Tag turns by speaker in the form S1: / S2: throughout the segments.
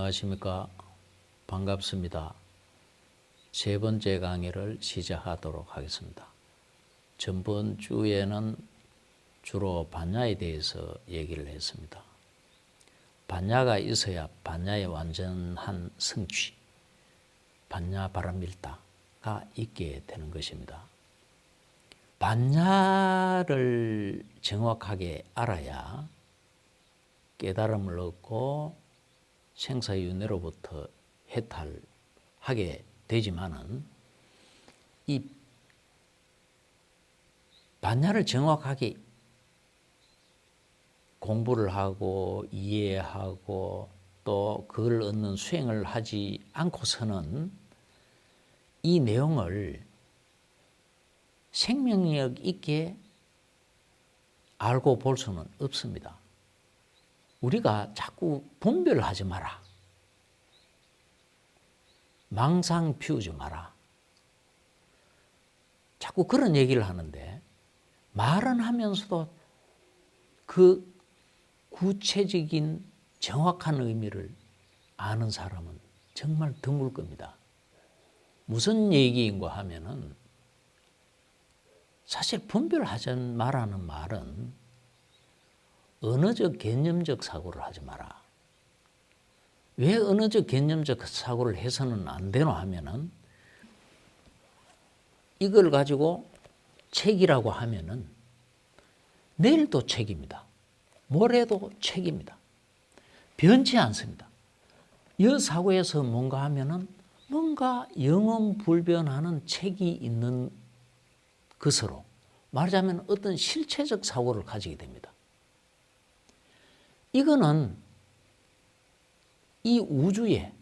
S1: 안녕하십니까. 반갑습니다. 세 번째 강의를 시작하도록 하겠습니다. 전번 주에는 주로 반야에 대해서 얘기를 했습니다. 반야가 있어야 반야의 완전한 성취, 반야 바람밀다가 있게 되는 것입니다. 반야를 정확하게 알아야 깨달음을 얻고 생사윤회로부터 해탈하게 되지만은 이 반야를 정확하게 공부를 하고 이해하고 또 그걸 얻는 수행을 하지 않고서는 이 내용을 생명력 있게 알고 볼 수는 없습니다. 우리가 자꾸 분별을 하지 마라. 망상 피우지 마라. 자꾸 그런 얘기를 하는데 말은 하면서도 그 구체적인 정확한 의미를 아는 사람은 정말 드물 겁니다. 무슨 얘기인가 하면은 사실 분별하지 마라는 말은 언어적 개념적 사고를 하지 마라. 왜 언어적 개념적 사고를 해서는 안 되노 하면은 이걸 가지고 책이라고 하면은 내일도 책입니다. 모레도 책입니다. 변치 않습니다. 이 사고에서 뭔가 하면은 뭔가 영원 불변하는 책이 있는 것으로 말하자면 어떤 실체적 사고를 가지게 됩니다. 이거는 이 우주에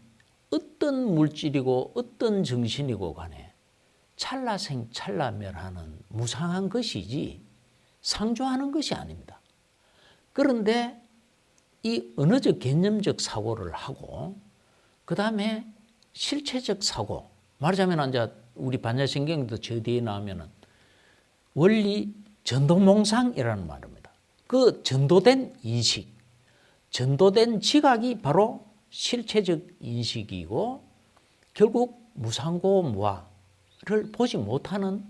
S1: 어떤 물질이고 어떤 정신이고 간에 찰나생 찰나멸하는 무상한 것이지 상조하는 것이 아닙니다. 그런데 이 언어적 개념적 사고를 하고 그 다음에 실체적 사고, 말하자면 이제 우리 반야신경도 저 뒤에 나오면은 원리 전도몽상이라는 말입니다. 그 전도된 인식, 전도된 지각이 바로 실체적 인식이고 결국 무상고 무아를 보지 못하는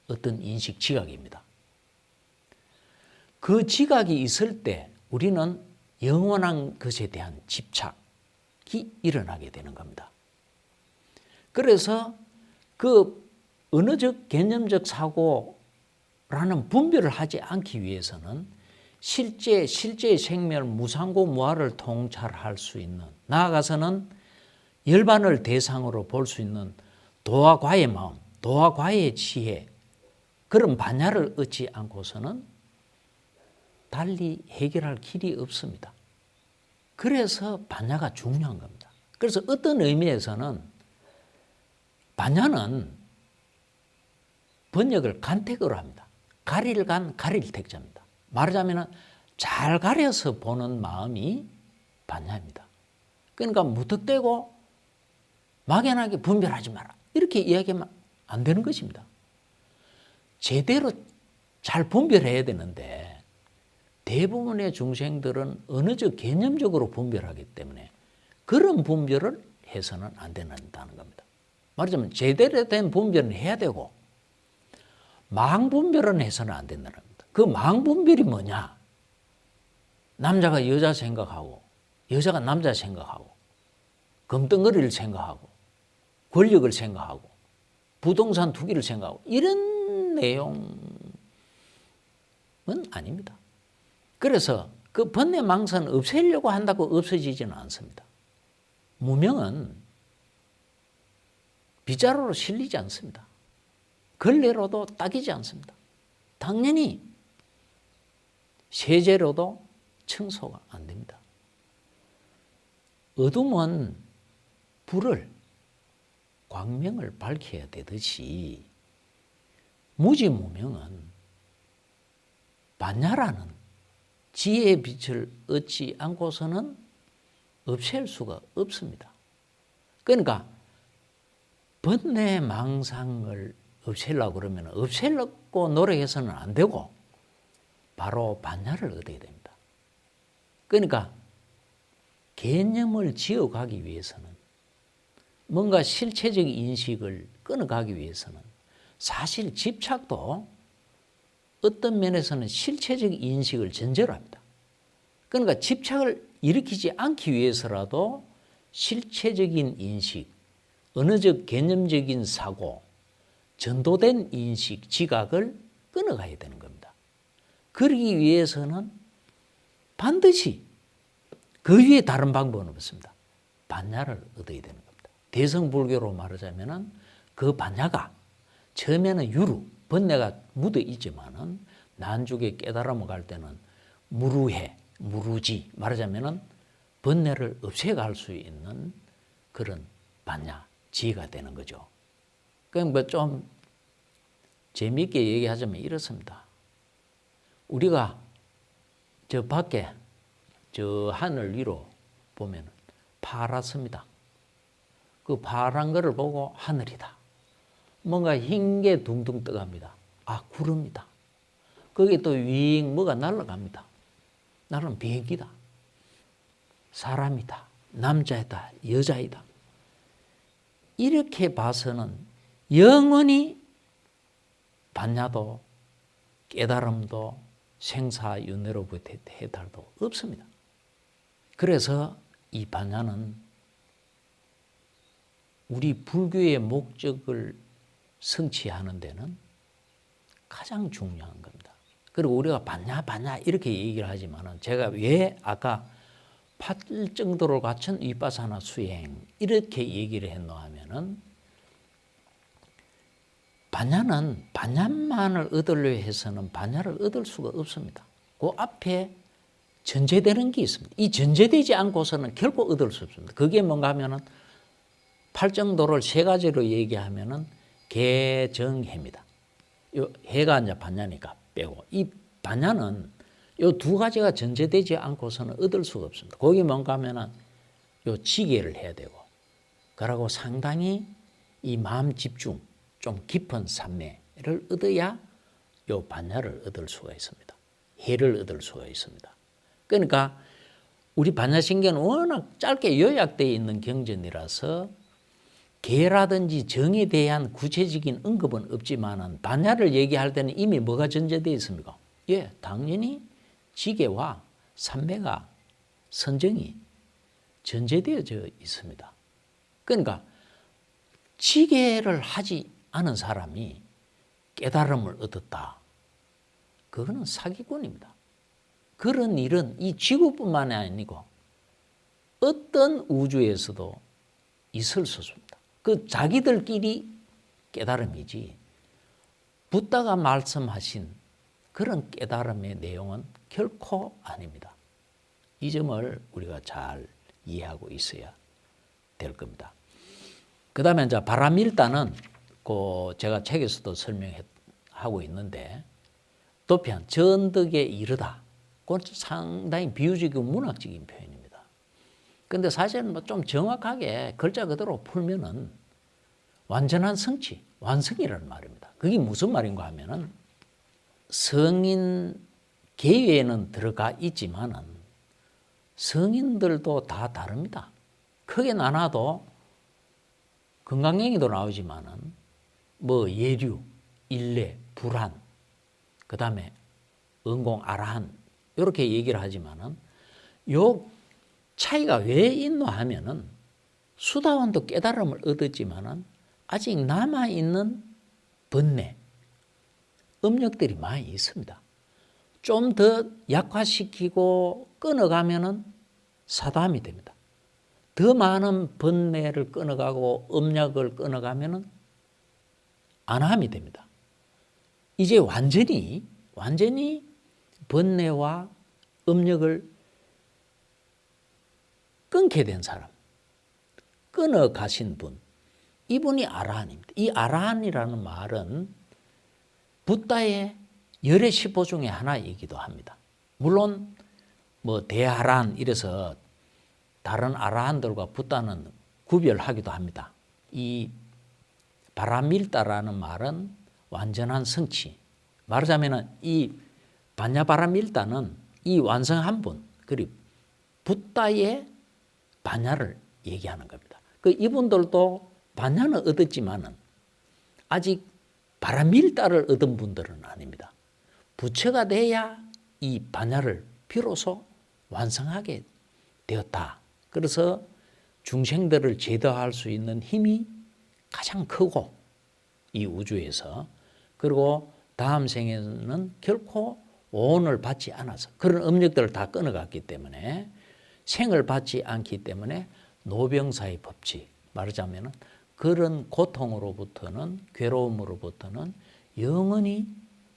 S1: 어떤 인식 지각입니다. 그 지각이 있을 때 우리는 영원한 것에 대한 집착이 일어나게 되는 겁니다. 그래서 그 언어적 개념적 사고라는 분별을 하지 않기 위해서는 실제의 생멸 무상고 무아를 통찰할 수 있는, 나아가서는 열반을 대상으로 볼 수 있는 도와 과의 마음, 도와 과의 지혜, 그런 반야를 얻지 않고서는 달리 해결할 길이 없습니다. 그래서 반야가 중요한 겁니다. 그래서 어떤 의미에서는 반야는 번역을 간택으로 합니다. 가릴간 가릴택자입니다. 말하자면 잘 가려서 보는 마음이 반야입니다. 그러니까 무턱대고 막연하게 분별하지 마라. 이렇게 이야기하면 안 되는 것입니다. 제대로 잘 분별해야 되는데 대부분의 중생들은 언어적 개념적으로 분별하기 때문에 그런 분별을 해서는 안 된다는 겁니다. 말하자면 제대로 된 분별은 해야 되고 망분별은 해서는 안 된다는 겁니다. 그 망분별이 뭐냐? 남자가 여자 생각하고 여자가 남자 생각하고 금덩어리를 생각하고 권력을 생각하고 부동산 투기를 생각하고 이런 내용은 아닙니다. 그래서 그 번뇌망상은 없애려고 한다고 없어지지는 않습니다. 무명은 빗자루로 실리지 않습니다. 걸레로도 딱이지 않습니다. 당연히 세제로도 청소가 안 됩니다. 어둠은 불을, 광명을 밝혀야 되듯이 무지무명은 반야라는 지혜의 빛을 얻지 않고서는 없앨 수가 없습니다. 그러니까 번뇌망상을 없애려고 그러면 없애려고 노력해서는 안 되고 바로 반야를 얻어야 됩니다. 그러니까 개념을 지어가기 위해서는, 뭔가 실체적 인식을 끊어가기 위해서는 사실 집착도 어떤 면에서는 실체적 인식을 전제로 합니다. 그러니까 집착을 일으키지 않기 위해서라도 실체적인 인식, 언어적 개념적인 사고, 전도된 인식, 지각을 끊어가야 되는 겁니다. 그러기 위해서는 반드시 그 위에 다른 방법은 없습니다. 반야를 얻어야 되는 겁니다. 대성불교로 말하자면 그 반야가 처음에는 유루, 번뇌가 묻어 있지만은 난죽의 깨달음을 갈 때는 무루해, 무루지, 말하자면은 번뇌를 없애갈 수 있는 그런 반야, 지혜가 되는 거죠. 그럼 뭐 좀 재미있게 얘기하자면 이렇습니다. 우리가 저 밖에 저 하늘 위로 보면 파랗습니다. 그 파란 거를 보고 하늘이다. 뭔가 흰 게 둥둥 떠갑니다. 아, 구름이다. 거기에 또 윙 뭐가 날아갑니다. 나는 비행기다. 사람이다. 남자이다. 여자이다. 이렇게 봐서는 영원히 반야도 깨달음도 생사윤회로부터 해탈도 없습니다. 그래서 이 반야는 우리 불교의 목적을 성취하는 데는 가장 중요한 겁니다. 그리고 우리가 반야 이렇게 얘기를 하지만은 제가 왜 아까 8정도를 갖춘 위파사나 수행 이렇게 얘기를 했노 하면은 반야는 반야만을 얻으려 해서는 반야를 얻을 수가 없습니다. 그 앞에 전제되는 게 있습니다. 이 전제되지 않고서는 결코 얻을 수 없습니다. 그게 뭔가 하면은 8정도를 세 가지로 얘기하면은 개정해입니다. 요 해가 이제 반야니까 빼고 이 반야는 요 두 가지가 전제되지 않고서는 얻을 수가 없습니다. 거기 뭔가 하면은 요 지계를 해야 되고, 그러고 상당히 이 마음 집중, 좀 깊은 삼매를 얻어야 요 반야를 얻을 수가 있습니다. 해를 얻을 수가 있습니다. 그러니까 우리 반야신경은 워낙 짧게 요약되어 있는 경전이라서 개라든지 정에 대한 구체적인 언급은 없지만은 반야를 얘기할 때는 이미 뭐가 전제되어 있습니까? 예, 당연히 지계와 삼매가 선정이 전제되어져 있습니다. 그러니까 지계를 하지 않은 사람이 깨달음을 얻었다. 그거는 사기꾼입니다. 그런 일은 이 지구뿐만이 아니고 어떤 우주에서도 있을 수 없습니다. 그 자기들끼리 깨달음이지 붓다가 말씀하신 그런 깨달음의 내용은 결코 아닙니다. 이 점을 우리가 잘 이해하고 있어야 될 겁니다. 그 다음에 이제 바라밀다는 그 제가 책에서도 설명하고 있는데 도편 전덕에 이르다. 그건 상당히 비유적이고 문학적인 표현입니다. 근데 사실은 뭐 좀 정확하게 글자 그대로 풀면은 완전한 성취, 완성이라는 말입니다. 그게 무슨 말인가 하면은 성인 계외에는 들어가 있지만은 성인들도 다 다릅니다. 크게 나눠도 건강행위도 나오지만은 뭐 예류, 일례, 불한, 그 다음에 은공, 아라한 이렇게 얘기를 하지만은 요 차이가 왜 있노 하면은 수다원도 깨달음을 얻었지만은 아직 남아있는 번뇌, 업력들이 많이 있습니다. 좀 더 약화시키고 끊어가면은 사담이 됩니다. 더 많은 번뇌를 끊어가고 업력을 끊어가면은 안함이 됩니다. 이제 완전히 번뇌와 업력을 끊게 된 사람, 끊어가신 분, 이분이 아라한입니다. 이 아라한이라는 말은 붓다의 열의 10호 중에 하나이기도 합니다. 물론 뭐 대아라한 이래서 다른 아라한들과 붓다는 구별하기도 합니다. 이 바라밀다라는 말은 완전한 성취. 말하자면 이 반야바라밀다는 이 완성한 분, 그리고 붓다의 반야를 얘기하는 겁니다. 그 이분들도 반야는 얻었지만은 아직 바라밀다를 얻은 분들은 아닙니다. 부처가 돼야 이 반야를 비로소 완성하게 되었다. 그래서 중생들을 제도할 수 있는 힘이 가장 크고 이 우주에서, 그리고 다음 생에는 결코 오온을 받지 않아서 그런 업력들을 다 끊어갔기 때문에 생을 받지 않기 때문에 노병사의 법칙, 말하자면 그런 고통으로부터는, 괴로움으로부터는 영원히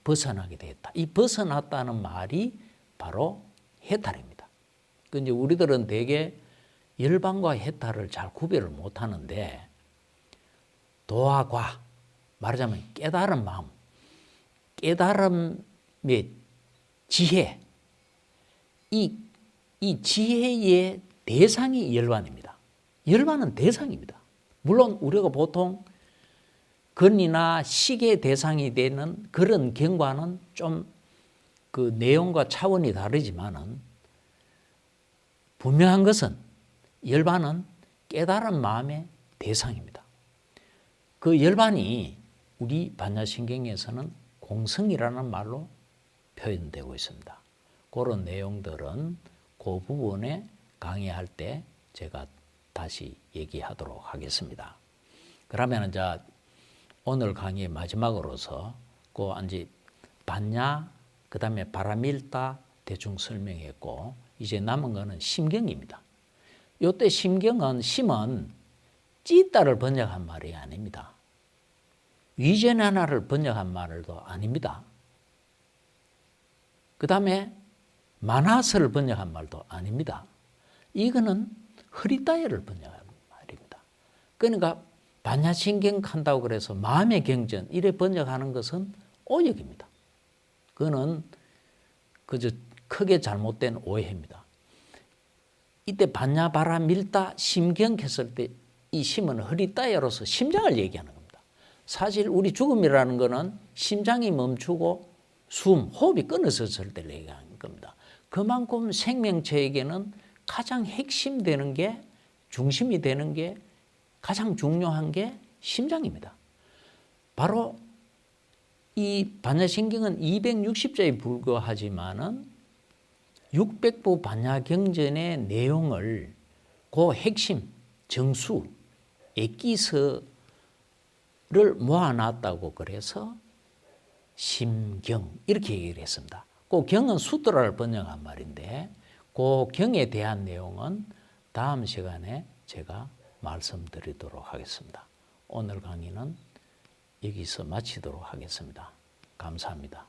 S1: 벗어나게 되었다. 이 벗어났다는 말이 바로 해탈입니다. 그 이제 우리들은 대개 열반과 해탈을 잘 구별을 못 하는데, 도와 과, 말하자면 깨달은 마음, 깨달음의 지혜, 이 지혜의 대상이 열반입니다. 열반은 대상입니다. 물론 우리가 보통 건이나 식의 대상이 되는 그런 경과는 좀 그 내용과 차원이 다르지만은 분명한 것은 열반은 깨달은 마음의 대상입니다. 그 열반이 우리 반야신경에서는 공성이라는 말로 표현되고 있습니다. 그런 내용들은 그 부분에 강의할 때 제가 다시 얘기하도록 하겠습니다. 그러면 이제 오늘 강의의 마지막으로서 그 이제 반야, 그 다음에 바라밀다 대충 설명했고, 이제 남은 거는 심경입니다. 이때 심경은, 심은 찌따를 번역한 말이 아닙니다. 위전 하나를 번역한 말도 아닙니다. 그 다음에 마나스를 번역한 말도 아닙니다. 이거는 흐리따예를 번역한 말입니다. 그러니까 반야신경 한다고 그래서 마음의 경전 이래 번역하는 것은 오역입니다. 그거는 그저 크게 잘못된 오해입니다. 이때 반야 바라 밀다 심경 했을 때 이 심은 흐리따예로서 심장을 얘기하는 겁니다. 사실 우리 죽음이라는 것은 심장이 멈추고 숨, 호흡이 끊어졌을 때 얘기하는 겁니다. 그만큼 생명체에게는 가장 핵심되는 게, 중심이 되는 게, 가장 중요한 게 심장입니다. 바로 이 반야신경은 260자에 불과하지만은 600부 반야경전의 내용을 그 핵심, 정수, 액기서를 모아놨다고 그래서 심경 이렇게 얘기를 했습니다. 그 경은 수트라를 번역한 말인데 그 경에 대한 내용은 다음 시간에 제가 말씀드리도록 하겠습니다. 오늘 강의는 여기서 마치도록 하겠습니다. 감사합니다.